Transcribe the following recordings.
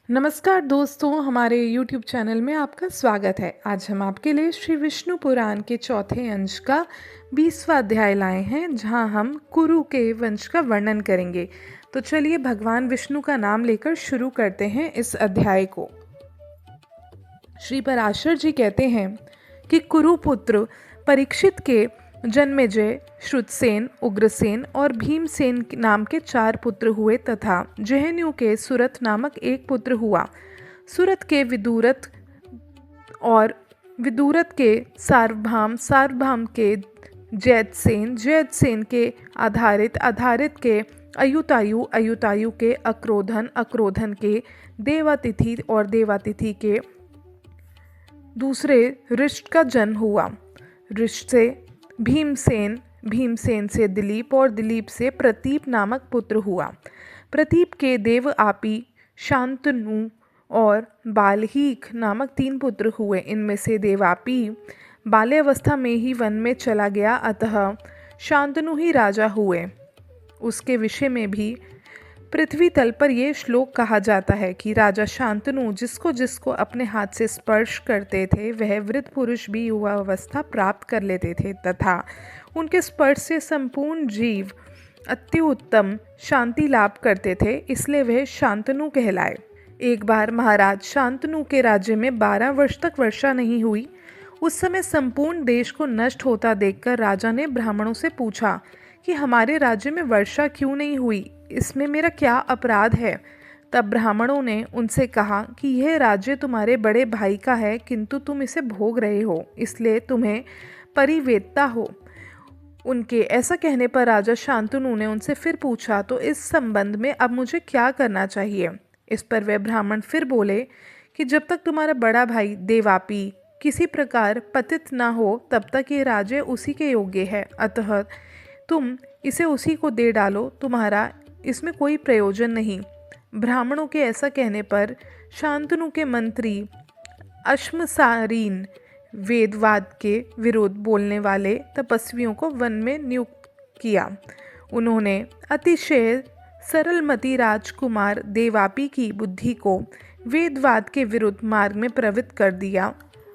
नमस्कार दोस्तों, हमारे YouTube चैनल में आपका स्वागत है। आज हम आपके लिए श्री विष्णु पुराण के चौथे अंश का 20वां अध्याय लाए हैं, जहां हम कुरु के वंश का वर्णन करेंगे। तो चलिए भगवान विष्णु का नाम लेकर शुरू करते हैं इस अध्याय को। श्री पराशर जी कहते हैं कि कुरुपुत्र परीक्षित के जन्मेजय, श्रुतसेन, उग्रसेन और भीमसेन नाम के 4 पुत्र हुए तथा जहन्यू के सुरथ नामक एक पुत्र हुआ। सुरथ के विदुरथ और विदुरथ के सार्वभाम, सार्वभाम के जैतसेन, जैतसेन के आधारित, आधारित के अयुतायु, अयुतायु के अक्रोधन, अक्रोधन के देवातिथि और देवातिथि के दूसरे ऋष्ट का जन्म हुआ। ऋष्ट से भीमसेन, भीमसेन से दिलीप और दिलीप से प्रतीप नामक पुत्र हुआ। प्रतीप के देव आपी, शांतनु और बाल्हीक नामक 3 पुत्र हुए। इनमें से देवापी बाल्यावस्था में ही वन में चला गया, अतः शांतनु ही राजा हुए। उसके विषय में भी पृथ्वी तल पर यह श्लोक कहा जाता है कि राजा शांतनु जिसको जिसको अपने हाथ से स्पर्श करते थे वह वृद्ध पुरुष भी युवा अवस्था प्राप्त कर लेते थे तथा उनके स्पर्श से संपूर्ण जीव अति उत्तम शांति लाभ करते थे, इसलिए वह शांतनु कहलाए। एक बार महाराज शांतनु के राज्य में 12 वर्ष तक वर्षा नहीं हुई। उस समय संपूर्ण देश को नष्ट होता देखकर राजा ने ब्राह्मणों से पूछा कि हमारे राज्य में वर्षा क्यों नहीं हुई, इसमें मेरा क्या अपराध है। तब ब्राह्मणों ने उनसे कहा कि यह राज्य तुम्हारे बड़े भाई का है, किंतु तुम इसे भोग रहे हो, इसलिए तुम्हें परिवेदता हो। उनके ऐसा कहने पर राजा शांतनु ने उनसे फिर पूछा, तो इस संबंध में अब मुझे क्या करना चाहिए। इस पर वे ब्राह्मण फिर बोले कि जब तक तुम्हारा बड़ा भाई देवापी किसी प्रकार पतित ना हो तब तक ये राज्य उसी के योग्य है, अतः तुम इसे उसी को दे डालो, तुम्हारा इसमें कोई प्रयोजन नहीं। ब्राह्मणों के ऐसा कहने पर शांतनु के मंत्री अश्मसारीन, वेदवाद के विरुद्ध बोलने वाले तपस्वियों को वन में नियुक्त किया। उन्होंने अतिशय सरलमती राजकुमार देवापी की बुद्धि को वेदवाद के विरुद्ध मार्ग में प्रवृत्त कर दिया।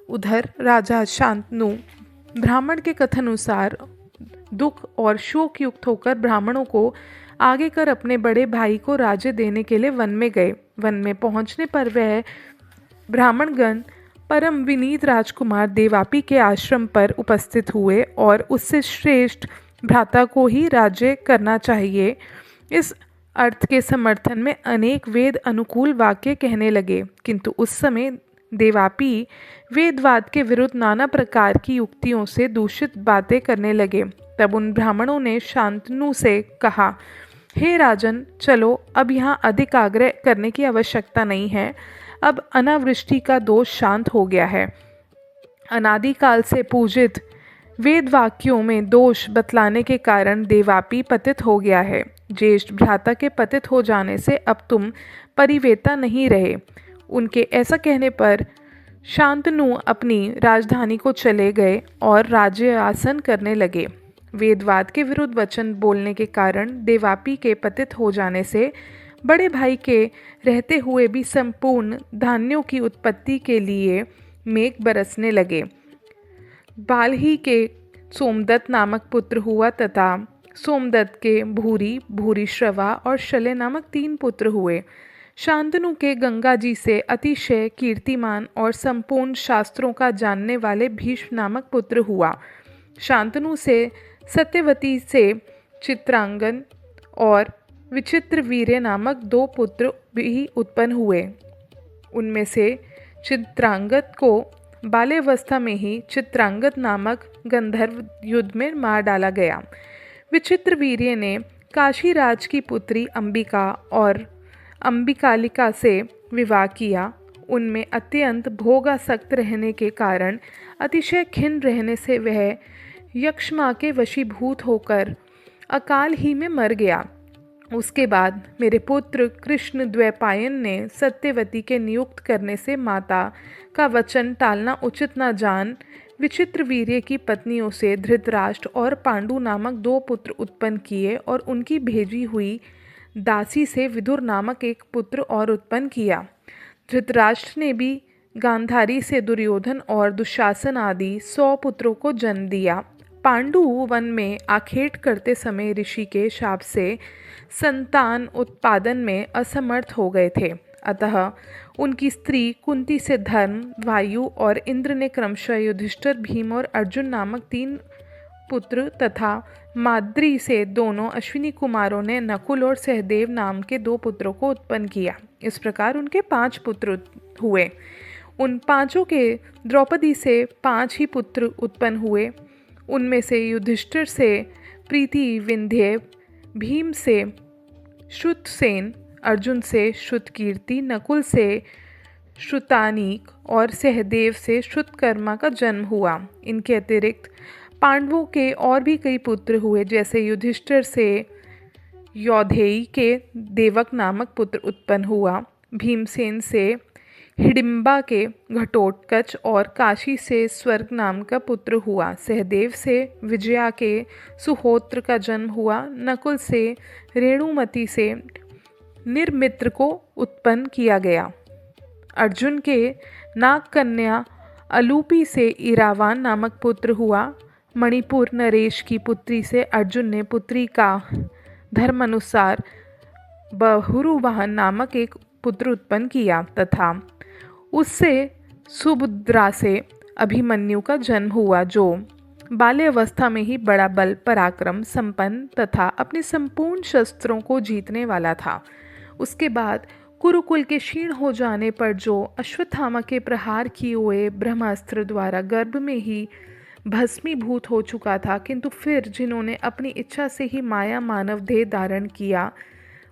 उधर राजा शांतनु ब्राह्मण के कथनानुसार दुख और शोक युक्त होकर ब्राह्मणों को आगे कर अपने बड़े भाई को राज्य देने के लिए वन में गए। वन में पहुंचने पर वह ब्राह्मणगण परम विनीत राजकुमार देवापी के आश्रम पर उपस्थित हुए और उससे श्रेष्ठ भ्राता को ही राज्य करना चाहिए, इस अर्थ के समर्थन में अनेक वेद अनुकूल वाक्य कहने लगे। किंतु उस समय देवापी वेदवाद के विरुद्ध नाना प्रकार की युक्तियों से दूषित बातें करने लगे। तब उन ब्राह्मणों ने शांतनु से कहा, हे राजन, चलो, अब यहाँ अधिक आग्रह करने की आवश्यकता नहीं है। अब अनावृष्टि का दोष शांत हो गया है। अनादिकाल से पूजित वेद वाक्यों में दोष बतलाने के कारण देवापी पतित हो गया है। ज्येष्ठ भ्राता के पतित हो जाने से अब तुम परिवेता नहीं रहे। उनके ऐसा कहने पर शांतनु अपनी राजधानी को चले गए और राज्य आसन करने लगे। वेदवाद के विरुद्ध वचन बोलने के कारण देवापी के पतित हो जाने से बड़े भाई के रहते हुए भी संपूर्ण धान्यों की उत्पत्ति के लिए मेघ बरसने लगे। बाल्ही के सोमदत्त नामक पुत्र हुआ तथा सोमदत्त के भूरी, भूरिश्रवा और शल्य नामक 3 पुत्र हुए। शांतनु के गंगा जी से अतिशय कीर्तिमान और संपूर्ण शास्त्रों का जानने वाले भीष्म नामक पुत्र हुआ। शांतनु से सत्यवती से चित्रांगन और विचित्रवीर्य नामक 2 पुत्र भी उत्पन्न हुए। उनमें से चित्रांगत को बाल्यावस्था में ही चित्रांगत नामक गंधर्व युद्ध में मार डाला गया। विचित्रवीर्य ने काशीराज की पुत्री अंबिका और अंबिकालिका से विवाह किया। उनमें अत्यंत भोगासक्त रहने के कारण अतिशय खिन्न रहने से वह यक्ष्मा के वशीभूत होकर अकाल ही में मर गया। उसके बाद मेरे पुत्र कृष्ण द्वैपायन ने सत्यवती के नियुक्त करने से माता का वचन टालना उचित न जान विचित्रवीर्य की पत्नियों से धृतराष्ट्र और पांडु नामक 2 पुत्र उत्पन्न किए और उनकी भेजी हुई दासी से विदुर नामक एक पुत्र और उत्पन्न किया। धृतराष्ट्र ने भी गांधारी से दुर्योधन और दुशासन आदि 100 पुत्रों को जन्म दिया। पांडु वन में आखेट करते समय ऋषि के शाप से संतान उत्पादन में असमर्थ हो गए थे, अतः उनकी स्त्री कुंती से धर्म, वायु और इंद्र ने क्रमशः युधिष्ठिर, भीम और अर्जुन नामक 3 पुत्र तथा माद्री से दोनों अश्विनी कुमारों ने नकुल और सहदेव नाम के 2 पुत्रों को उत्पन्न किया। इस प्रकार उनके 5 पुत्र हुए। उन पांचों के द्रौपदी से 5 ही पुत्र उत्पन्न हुए। उनमें से युधिष्ठिर से प्रीति विंध्य, भीम से श्रुतसेन, अर्जुन से श्रुतकीर्ति, नकुल से श्रुतानीक और सहदेव से श्रुतकर्मा का जन्म हुआ। इनके अतिरिक्त पांडवों के और भी कई पुत्र हुए, जैसे युधिष्ठिर से यौधेयी के देवक नामक पुत्र उत्पन्न हुआ, भीमसेन से हिडिंबा के घटोत्कच और काशी से स्वर्ग नाम का पुत्र हुआ, सहदेव से विजया के सुहोत्र का जन्म हुआ, नकुल से रेणुमति से निर्मित्र को उत्पन्न किया गया। अर्जुन के नाग कन्या अलूपी से इरावान नामक पुत्र हुआ। मणिपुर नरेश की पुत्री से अर्जुन ने पुत्री का धर्मानुसार बहुरुवाहन नामक एक पुत्र उत्पन्न किया तथा उससे सुभद्रा से अभिमन्यु का जन्म हुआ, जो बाल्यावस्था में ही बड़ा बल पराक्रम संपन्न तथा अपने संपूर्ण शस्त्रों को जीतने वाला था। उसके बाद कुरुकुल के क्षीण हो जाने पर जो अश्वत्थामा के प्रहार किए हुए ब्रह्मास्त्र द्वारा गर्भ में ही भस्मीभूत हो चुका था, किंतु फिर जिन्होंने अपनी इच्छा से ही माया मानव देह धारण किया,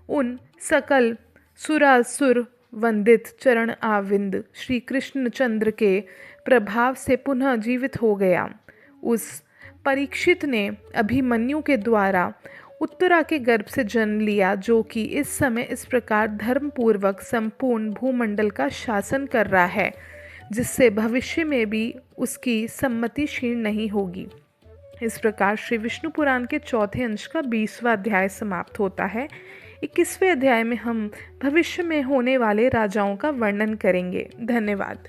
उन सकल सुरासुर वंदित चरण आविंद श्री कृष्णचंद्र के प्रभाव से पुनः जीवित हो गया। उस परीक्षित ने अभिमन्यु के द्वारा उत्तरा के गर्भ से जन्म लिया, जो कि इस समय इस प्रकार धर्मपूर्वक संपूर्ण भूमंडल का शासन कर रहा है, जिससे भविष्य में भी उसकी सम्मति क्षीण नहीं होगी। इस प्रकार श्री विष्णु पुराण के चौथे अंश का 20वां अध्याय समाप्त होता है। 21वें अध्याय में हम भविष्य में होने वाले राजाओं का वर्णन करेंगे। धन्यवाद।